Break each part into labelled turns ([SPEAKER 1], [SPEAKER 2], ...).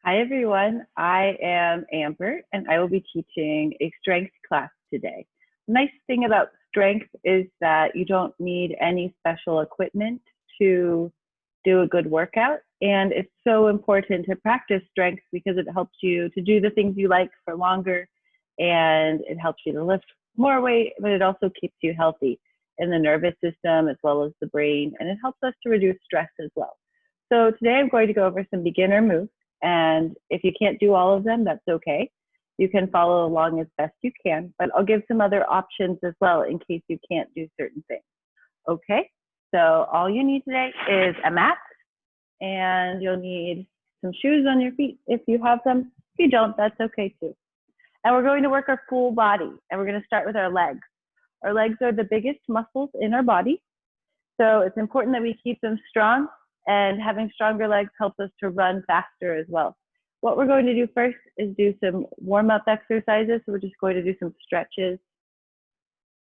[SPEAKER 1] Hi everyone, I am Amber and I will be teaching a strength class today. The nice thing about strength is that you don't need any special equipment to do a good workout, and it's so important to practice strength because it helps you to do the things you like for longer, and it helps you to lift more weight, but it also keeps you healthy in the nervous system as well as the brain, and it helps us to reduce stress as well. So today I'm going to go over some beginner moves. And if you can't do all of them, that's okay. You can follow along as best you can, but I'll give some other options as well in case you can't do certain things. Okay, so all you need today is a mat, and you'll need some shoes on your feet if you have them. If you don't, that's okay too. And we're going to work our full body, and we're going to start with our legs. Our legs are the biggest muscles in our body, so it's important that we keep them strong. And having stronger legs helps us to run faster as well. What we're going to do first is do some warm-up exercises. So we're just going to do some stretches,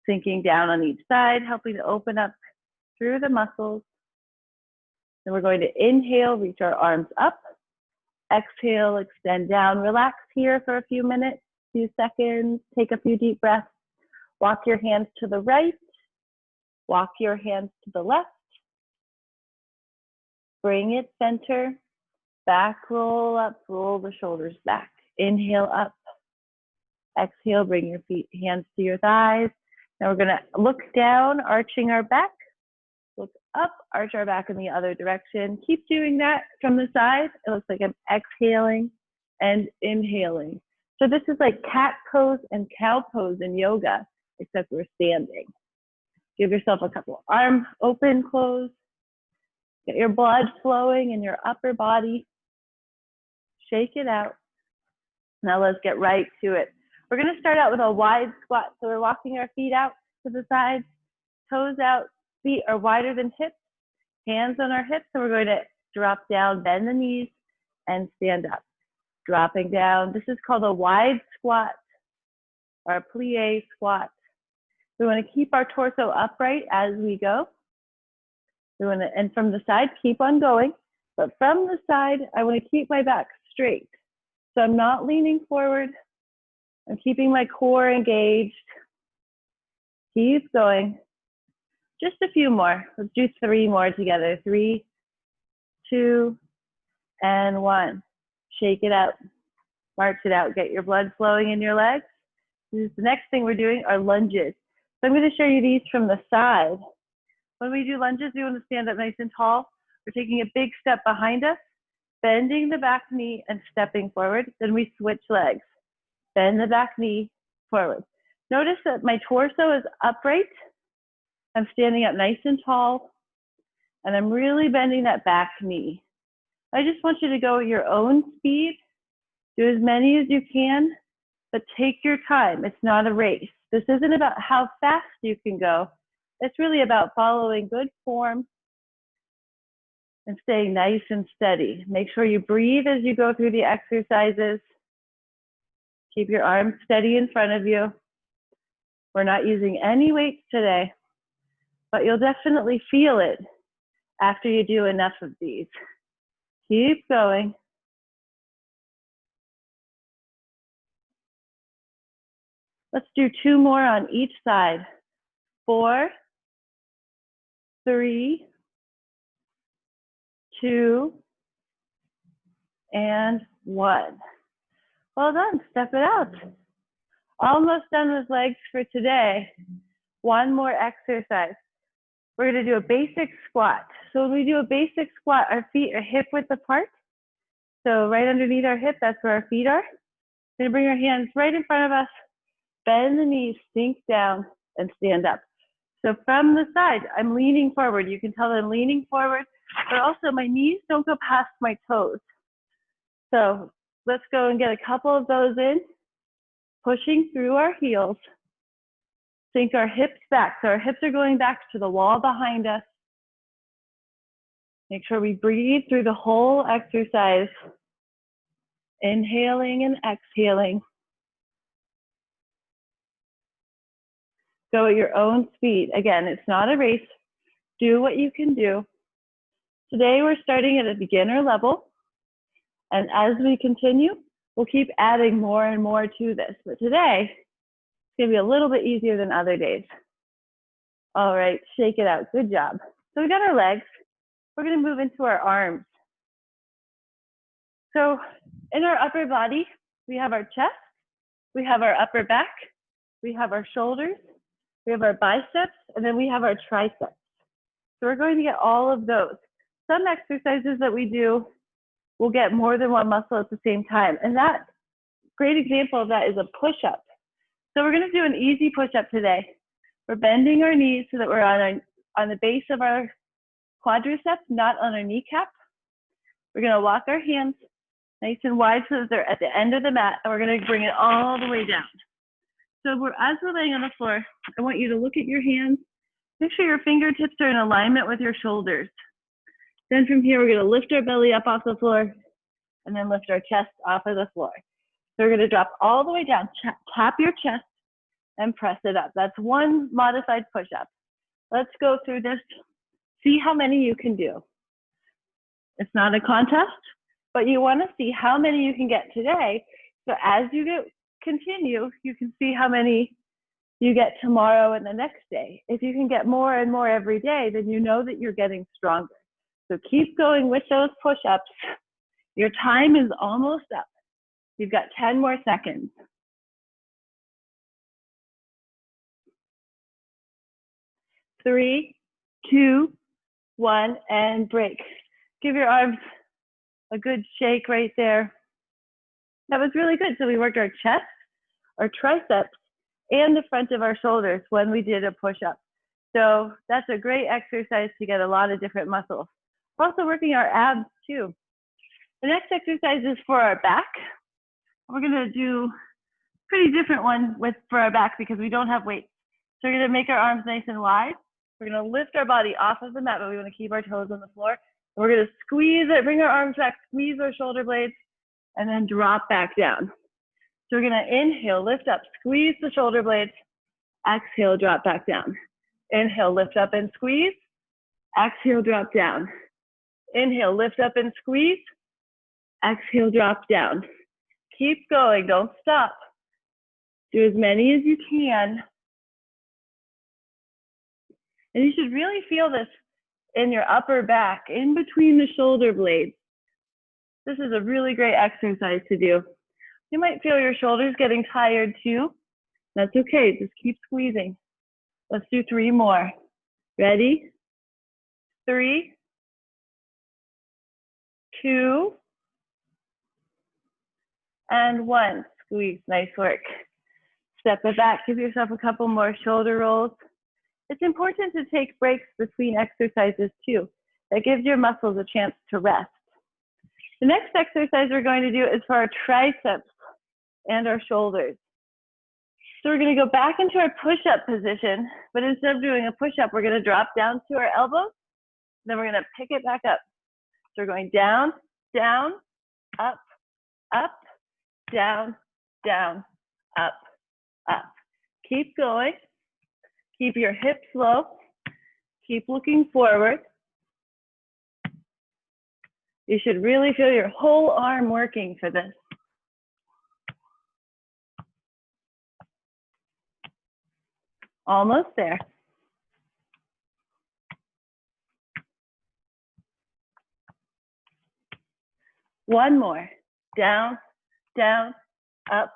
[SPEAKER 1] sinking down on each side, helping to open up through the muscles. Then we're going to inhale, reach our arms up. Exhale, extend down. Relax here for a few minutes, few seconds. Take a few deep breaths. Walk your hands to the right. Walk your hands to the left. Bring it center, back roll up, roll the shoulders back. Inhale up, exhale, bring your hands to your thighs. Now we're gonna look down, arching our back, look up, arch our back in the other direction. Keep doing that from the side. It looks like I'm exhaling and inhaling. So this is like cat pose and cow pose in yoga, except we're standing. Give yourself a couple arm open, close. Get your blood flowing in your upper body. Shake it out. Now let's get right to it. We're going to start out with a wide squat. So we're walking our feet out to the sides, toes out, feet are wider than hips, hands on our hips. So we're going to drop down, bend the knees, and stand up. Dropping down. This is called a wide squat or a plie squat. We want to keep our torso upright as we go. And from the side, keep on going. But from the side, I want to keep my back straight. So I'm not leaning forward. I'm keeping my core engaged. Keep going. Just a few more. Let's do 3 more together. 3, 2, and 1. Shake it out. March it out. Get your blood flowing in your legs. This is the next thing we're doing are lunges. So I'm going to show you these from the side. When we do lunges, we want to stand up nice and tall. We're taking a big step behind us, bending the back knee and stepping forward. Then we switch legs. Bend the back knee forward. Notice that my torso is upright. I'm standing up nice and tall, and I'm really bending that back knee. I just want you to go at your own speed. Do as many as you can, but take your time. It's not a race. This isn't about how fast you can go. It's really about following good form and staying nice and steady. Make sure you breathe as you go through the exercises. Keep your arms steady in front of you. We're not using any weights today, but you'll definitely feel it after you do enough of these. Keep going. Let's do 2 more on each side. 4, 3, 2, and 1. Well done, step it out. Almost done with legs for today. 1 more exercise. We're gonna do a basic squat. So when we do a basic squat, our feet are hip width apart. So right underneath our hip, that's where our feet are. We're gonna bring our hands right in front of us, bend the knees, sink down, and stand up. So from the side, I'm leaning forward. You can tell I'm leaning forward, but also my knees don't go past my toes. So let's go and get a couple of those in, pushing through our heels. Sink our hips back. So our hips are going back to the wall behind us. Make sure we breathe through the whole exercise. Inhaling and exhaling. Go at your own speed. Again, it's not a race. Do what you can do. Today we're starting at a beginner level. And as we continue, we'll keep adding more and more to this. But today, it's gonna be a little bit easier than other days. All right, shake it out, good job. So we got our legs, we're gonna move into our arms. So in our upper body, we have our chest, we have our upper back, we have our shoulders, we have our biceps, and then we have our triceps. So we're going to get all of those. Some exercises that we do will get more than one muscle at the same time. And that great example of that is a push-up. So we're gonna do an easy push-up today. We're bending our knees so that we're on the base of our quadriceps, not on our kneecap. We're gonna walk our hands nice and wide so that they're at the end of the mat, and we're gonna bring it all the way down. So as we're laying on the floor, I want you to look at your hands. Make sure your fingertips are in alignment with your shoulders. Then from here, we're gonna lift our belly up off the floor and then lift our chest off of the floor. So we're gonna drop all the way down, tap your chest and press it up. That's one modified push-up. Let's go through this, see how many you can do. It's not a contest, but you wanna see how many you can get today. So as you continue, you can see how many you get tomorrow and the next day. If you can get more and more every day, then you know that you're getting stronger. So keep going with those push-ups. Your time is almost up. You've got 10 more seconds. 3, 2, 1, and break. Give your arms a good shake right there. That was really good. So we worked our chest, our triceps, and the front of our shoulders when we did a push-up. So that's a great exercise to get a lot of different muscles. We're also working our abs too. The next exercise is for our back. We're gonna do a pretty different one for our back because we don't have weights. So we're gonna make our arms nice and wide. We're gonna lift our body off of the mat, but we wanna keep our toes on the floor. And we're gonna squeeze it, bring our arms back, squeeze our shoulder blades, and then drop back down. So we're gonna inhale, lift up, squeeze the shoulder blades, exhale, drop back down. Inhale, lift up and squeeze, exhale, drop down. Inhale, lift up and squeeze, exhale, drop down. Keep going, don't stop. Do as many as you can. And you should really feel this in your upper back, in between the shoulder blades. This is a really great exercise to do. You might feel your shoulders getting tired too. That's okay, just keep squeezing. Let's do 3 more. Ready? 3, 2, and 1. Squeeze, nice work. Step it back, give yourself a couple more shoulder rolls. It's important to take breaks between exercises too. That gives your muscles a chance to rest. The next exercise we're going to do is for our triceps and our shoulders. So we're gonna go back into our push-up position, but instead of doing a push-up, we're gonna drop down to our elbows, then we're gonna pick it back up. So we're going down, down, up, up, down, down, up, up. Keep going. Keep your hips low. Keep looking forward. You should really feel your whole arm working for this. Almost there. One more. Down, down, up,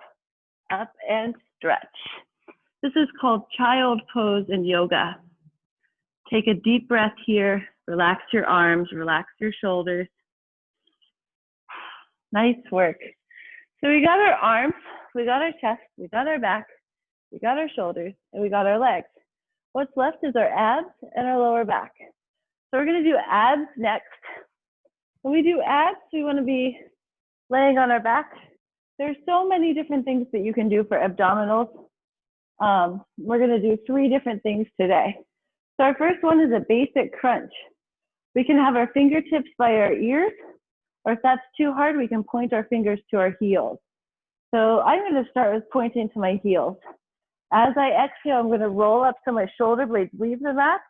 [SPEAKER 1] up, and stretch. This is called child pose in yoga. Take a deep breath here. Relax your arms, relax your shoulders. Nice work. So we got our arms, we got our chest, we got our back, we got our shoulders, and we got our legs. What's left is our abs and our lower back. So we're gonna do abs next. When we do abs, we wanna be laying on our back. There's so many different things that you can do for abdominals. We're gonna do 3 different things today. So our first one is a basic crunch. We can have our fingertips by our ears, or if that's too hard, we can point our fingers to our heels. So I'm gonna start with pointing to my heels. As I exhale, I'm gonna roll up so my shoulder blades leave the mat.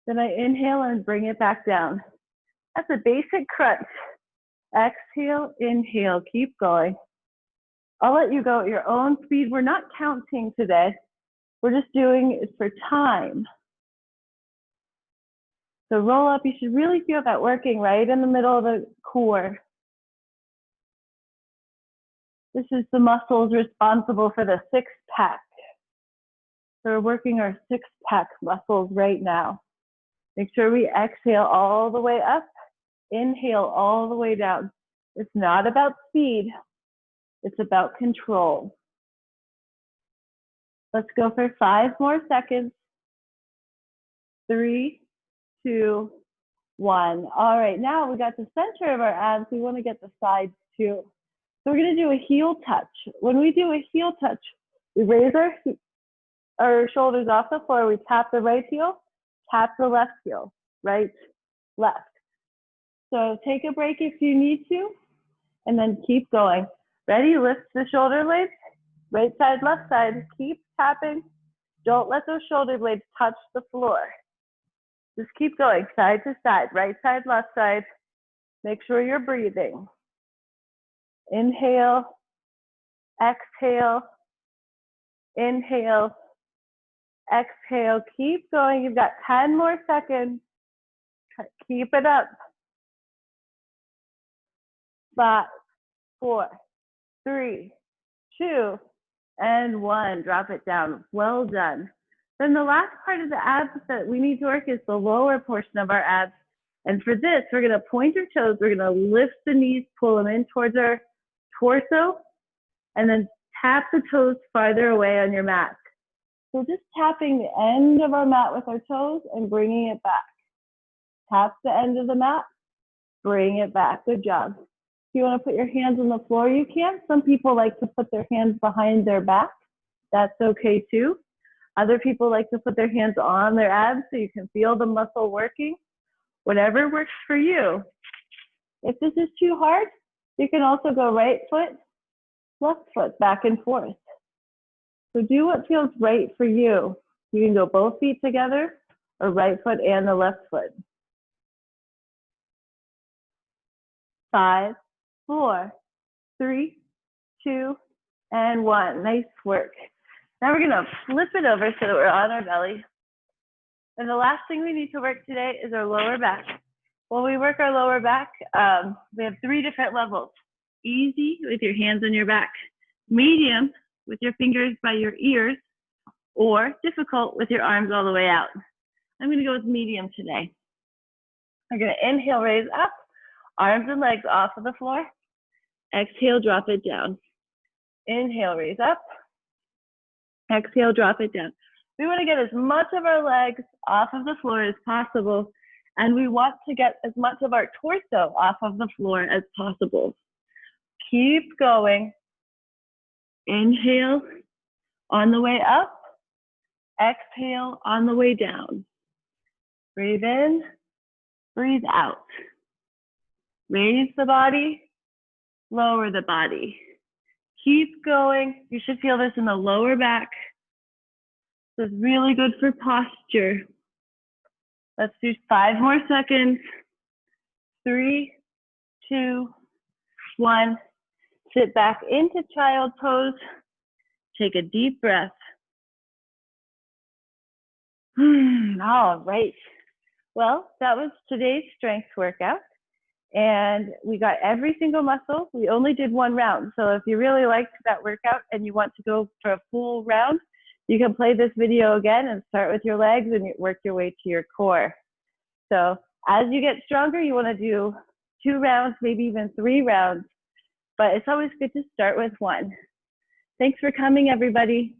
[SPEAKER 1] Then I inhale and bring it back down. That's a basic crunch. Exhale, inhale, keep going. I'll let you go at your own speed. We're not counting today. We're just doing it for time. So roll up, you should really feel that working right in the middle of the core. This is the muscles responsible for the six pack. So we're working our six pack muscles right now. Make sure we exhale all the way up, inhale all the way down. It's not about speed, it's about control. Let's go for 5 more seconds. 3, 2, 1. All right, now we got the center of our abs. We want to get the sides too. So we're going to do a heel touch. When we do a heel touch, we raise our shoulders off the floor. We tap the right heel, tap the left heel, right, left. So take a break if you need to, and then keep going. Ready? Lift the shoulder blades, right side, left side. Keep tapping. Don't let those shoulder blades touch the floor. Just keep going, side to side, right side, left side. Make sure you're breathing. Inhale, exhale, inhale, exhale. Keep going. You've got 10 more seconds. Keep it up. 5, 4, 3, 2, and 1. Drop it down. Well done. Then the last part of the abs that we need to work is the lower portion of our abs. And for this, we're going to point our toes. We're going to lift the knees, pull them in towards our torso, and then tap the toes farther away on your mat. So just tapping the end of our mat with our toes and bringing it back. Tap the end of the mat, bring it back. Good job. If you want to put your hands on the floor, you can. Some people like to put their hands behind their back. That's okay too. Other people like to put their hands on their abs so you can feel the muscle working. Whatever works for you. If this is too hard, you can also go right foot, left foot, back and forth. So do what feels right for you. You can go both feet together or right foot and the left foot. 5, 4, 3, 2, and 1. Nice work. Now we're gonna flip it over so that we're on our belly. And the last thing we need to work today is our lower back. When we work our lower back, we have 3 different levels. Easy with your hands on your back, medium with your fingers by your ears, or difficult with your arms all the way out. I'm gonna go with medium today. We're gonna inhale, raise up, arms and legs off of the floor. Exhale, drop it down. Inhale, raise up. Exhale, drop it down. We want to get as much of our legs off of the floor as possible, and we want to get as much of our torso off of the floor as possible. Keep going. Inhale on the way up. Exhale on the way down. Breathe in, breathe out. Raise the body, lower the body. Keep going. You should feel this in the lower back. This is really good for posture. Let's do 5 more seconds. 3, 2, 1. Sit back into child pose. Take a deep breath. All right. Well, that was today's strength workout. And we got every single muscle. We only did 1 round. So if you really liked that workout and you want to go for a full round, you can play this video again and start with your legs and work your way to your core. So as you get stronger, you want to do 2 rounds, maybe even 3 rounds. But it's always good to start with 1. Thanks for coming, everybody.